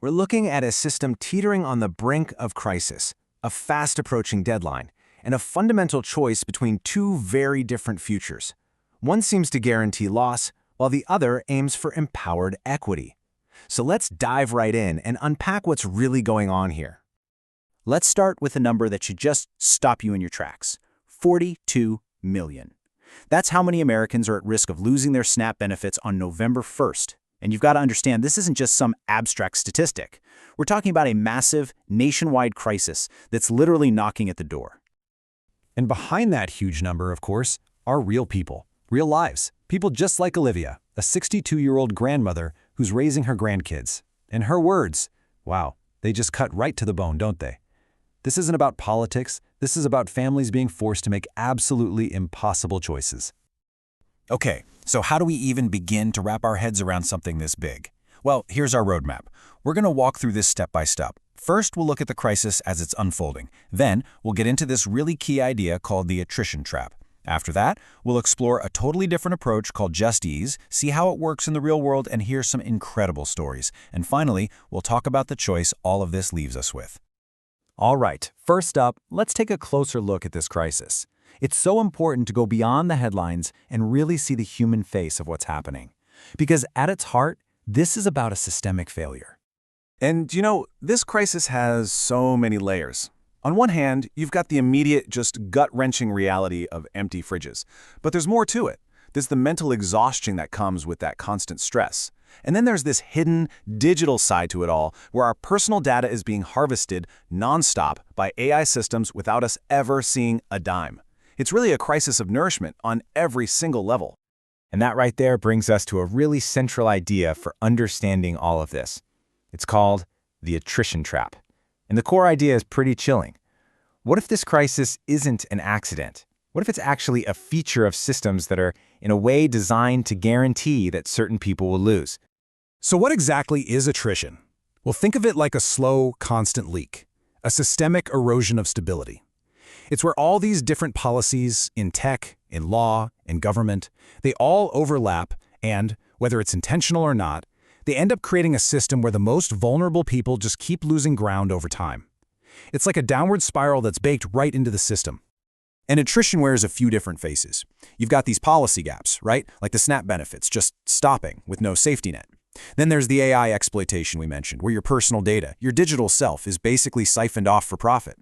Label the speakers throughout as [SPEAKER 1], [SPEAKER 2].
[SPEAKER 1] We're looking at a system teetering on the brink of crisis, a fast-approaching deadline, and a fundamental choice between two very different futures. One seems to guarantee loss, while the other aims for empowered equity. So let's dive right in and unpack what's really going on here.
[SPEAKER 2] Let's start with a number that should just stop you in your tracks: 42 million. That's how many Americans are at risk of losing their SNAP benefits on November 1st. And you've got to understand, this isn't just some abstract statistic. We're talking about a massive, nationwide crisis that's literally knocking at the door.
[SPEAKER 3] And behind that huge number, of course, are real people, real lives. People just like Olivia, a 62-year-old grandmother who's raising her grandkids. And her words, wow, they just cut right to the bone, don't they? This isn't about politics. This is about families being forced to make absolutely impossible choices.
[SPEAKER 4] Okay, so how do we even begin to wrap our heads around something this big? Well, here's our roadmap. We're going to walk through this step by step. First, we'll look at the crisis as it's unfolding. Then, we'll get into this really key idea called the attrition trap. After that, we'll explore a totally different approach called Just Ease, see how it works in the real world, and hear some incredible stories. And finally, we'll talk about the choice all of this leaves us with.
[SPEAKER 3] All right, first up, let's take a closer look at this crisis. It's so important to go beyond the headlines and really see the human face of what's happening. Because at its heart, this is about a systemic failure.
[SPEAKER 5] And you know, this crisis has so many layers. On one hand, you've got the immediate, just gut-wrenching reality of empty fridges. But there's more to it. There's the mental exhaustion that comes with that constant stress. And then there's this hidden, digital side to it all, where our personal data is being harvested nonstop by AI systems without us ever seeing a dime. It's really a crisis of nourishment on every single level.
[SPEAKER 1] And that right there brings us to a really central idea for understanding all of this. It's called the attrition trap. And the core idea is pretty chilling. What if this crisis isn't an accident? What if it's actually a feature of systems that are, in a way, designed to guarantee that certain people will lose?
[SPEAKER 3] So what exactly is attrition? Well, think of it like a slow, constant leak, a systemic erosion of stability. It's where all these different policies in tech, in law, in government, they all overlap and, whether it's intentional or not, they end up creating a system where the most vulnerable people just keep losing ground over time. It's like a downward spiral that's baked right into the system.
[SPEAKER 2] And attrition wears a few different faces. You've got these policy gaps, right? Like the SNAP benefits just stopping with no safety net. Then there's the AI exploitation we mentioned, where your personal data, your digital self, is basically siphoned off for profit.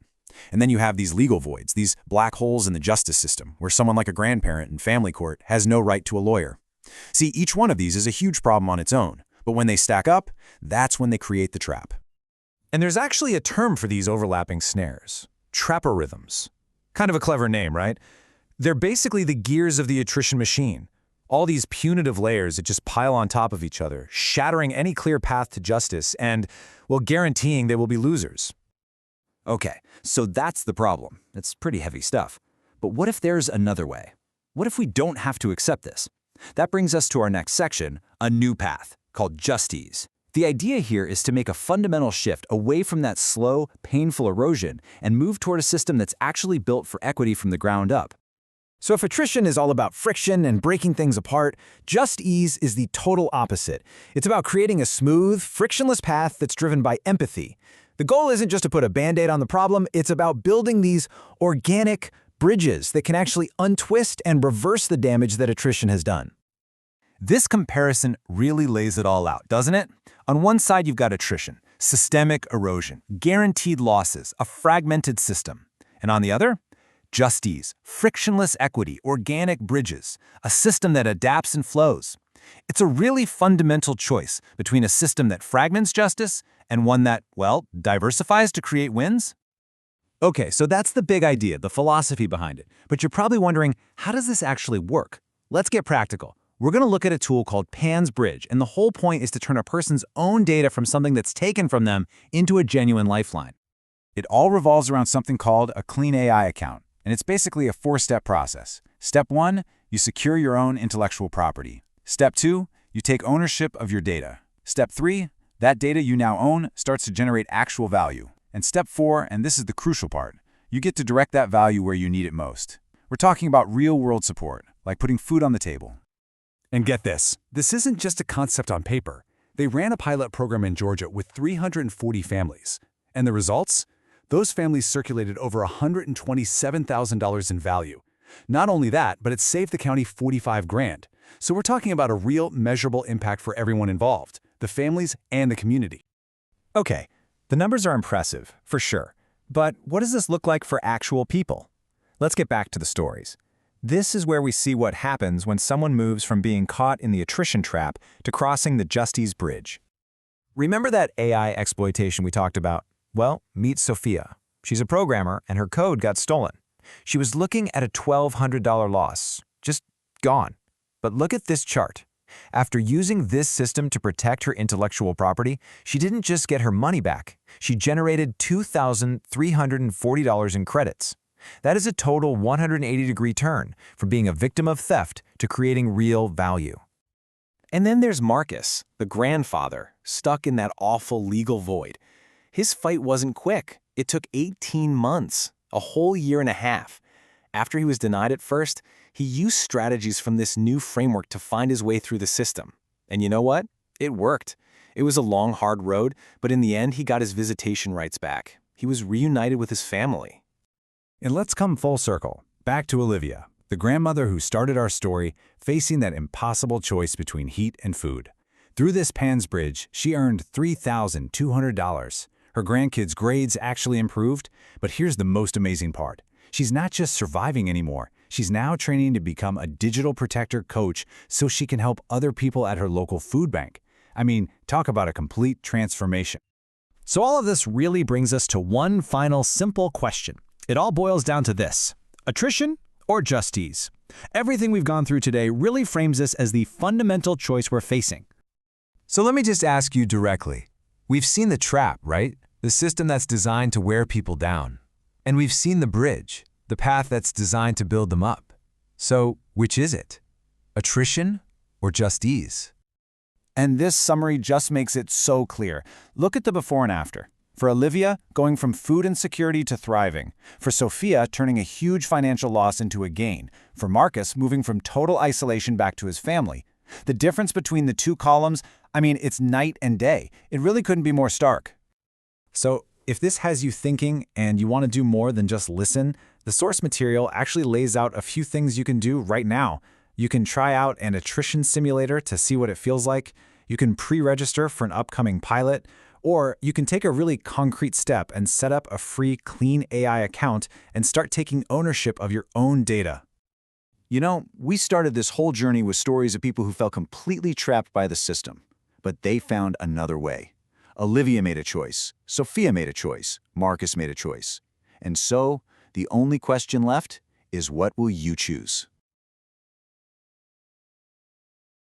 [SPEAKER 2] And then you have these legal voids, these black holes in the justice system, where someone like a grandparent in family court has no right to a lawyer. See, each one of these is a huge problem on its own, but when they stack up, that's when they create the trap.
[SPEAKER 3] And there's actually a term for these overlapping snares: traporhythms. Kind of a clever name, right? They're basically the gears of the attrition machine. All these punitive layers that just pile on top of each other, shattering any clear path to justice and, well, guaranteeing they will be losers.
[SPEAKER 2] Okay, so that's the problem. It's pretty heavy stuff. But what if there's another way? What if we don't have to accept this? That brings us to our next section, a new path, called Just Ease. The idea here is to make a fundamental shift away from that slow, painful erosion and move toward a system that's actually built for equity from the ground up.
[SPEAKER 1] So if attrition is all about friction and breaking things apart, Just Ease is the total opposite. It's about creating a smooth, frictionless path that's driven by empathy. The goal isn't just to put a Band-Aid on the problem, it's about building these organic bridges that can actually untwist and reverse the damage that attrition has done.
[SPEAKER 4] This comparison really lays it all out, doesn't it? On one side, you've got attrition, systemic erosion, guaranteed losses, a fragmented system. And on the other, Just Ease, frictionless equity, organic bridges, a system that adapts and flows. It's a really fundamental choice between a system that fragments justice and one that, well, diversifies to create wins.
[SPEAKER 1] Okay, so that's the big idea, the philosophy behind it. But you're probably wondering, how does this actually work? Let's get practical. We're going to look at a tool called Pan's Bridge, and the whole point is to turn a person's own data from something that's taken from them into a genuine lifeline.
[SPEAKER 4] It all revolves around something called a Clean AI account, and it's basically a 4-step process. Step 1, you secure your own intellectual property. Step 2, you take ownership of your data. Step 3, that data you now own starts to generate actual value. And Step 4, and this is the crucial part, you get to direct that value where you need it most. We're talking about real-world support, like putting food on the table.
[SPEAKER 3] And get this isn't just a concept on paper. They ran a pilot program in Georgia with 340 families. And the results? Those families circulated over $127,000 in value. Not only that, but it saved the county 45 grand. So we're talking about a real, measurable impact for everyone involved, the families and the community.
[SPEAKER 1] Okay, the numbers are impressive, for sure. But what does this look like for actual people? Let's get back to the stories. This is where we see what happens when someone moves from being caught in the attrition trap to crossing the Justice Bridge. Remember that AI exploitation we talked about? Well, meet Sophia. She's a programmer and her code got stolen. She was looking at a $1,200 loss, just gone. But look at this chart. After using this system to protect her intellectual property, she didn't just get her money back. She generated $2,340 in credits. That is a total 180-degree turn from being a victim of theft to creating real value.
[SPEAKER 4] And then there's Marcus, the grandfather, stuck in that awful legal void. His fight wasn't quick. It took 18 months, a whole year and a half. After he was denied at first, he used strategies from this new framework to find his way through the system. And you know what? It worked. It was a long, hard road, but in the end, he got his visitation rights back. He was reunited with his family.
[SPEAKER 2] And let's come full circle, back to Olivia, the grandmother who started our story, facing that impossible choice between heat and food. Through this PANS bridge, she earned $3,200. Her grandkids' grades actually improved, but here's the most amazing part. She's not just surviving anymore. She's now training to become a digital protector coach so she can help other people at her local food bank. I mean, talk about a complete transformation.
[SPEAKER 1] So all of this really brings us to one final simple question. It all boils down to this: attrition or just ease? Everything we've gone through today really frames this as the fundamental choice we're facing.
[SPEAKER 2] So let me just ask you directly. We've seen the trap, right? The system that's designed to wear people down. And we've seen the bridge, the path that's designed to build them up. So which is it? Attrition or just ease?
[SPEAKER 5] And this summary just makes it so clear. Look at the before and after. For Olivia, going from food insecurity to thriving. For Sophia, turning a huge financial loss into a gain. For Marcus, moving from total isolation back to his family. The difference between the two columns, I mean, it's night and day. It really couldn't be more stark.
[SPEAKER 1] So if this has you thinking and you want to do more than just listen, the source material actually lays out a few things you can do right now. You can try out an attrition simulator to see what it feels like. You can pre-register for an upcoming pilot. Or you can take a really concrete step and set up a free clean AI account and start taking ownership of your own data.
[SPEAKER 5] You know, we started this whole journey with stories of people who felt completely trapped by the system. But they found another way. Olivia made a choice. Sophia made a choice. Marcus made a choice. And so, the only question left is, what will you choose?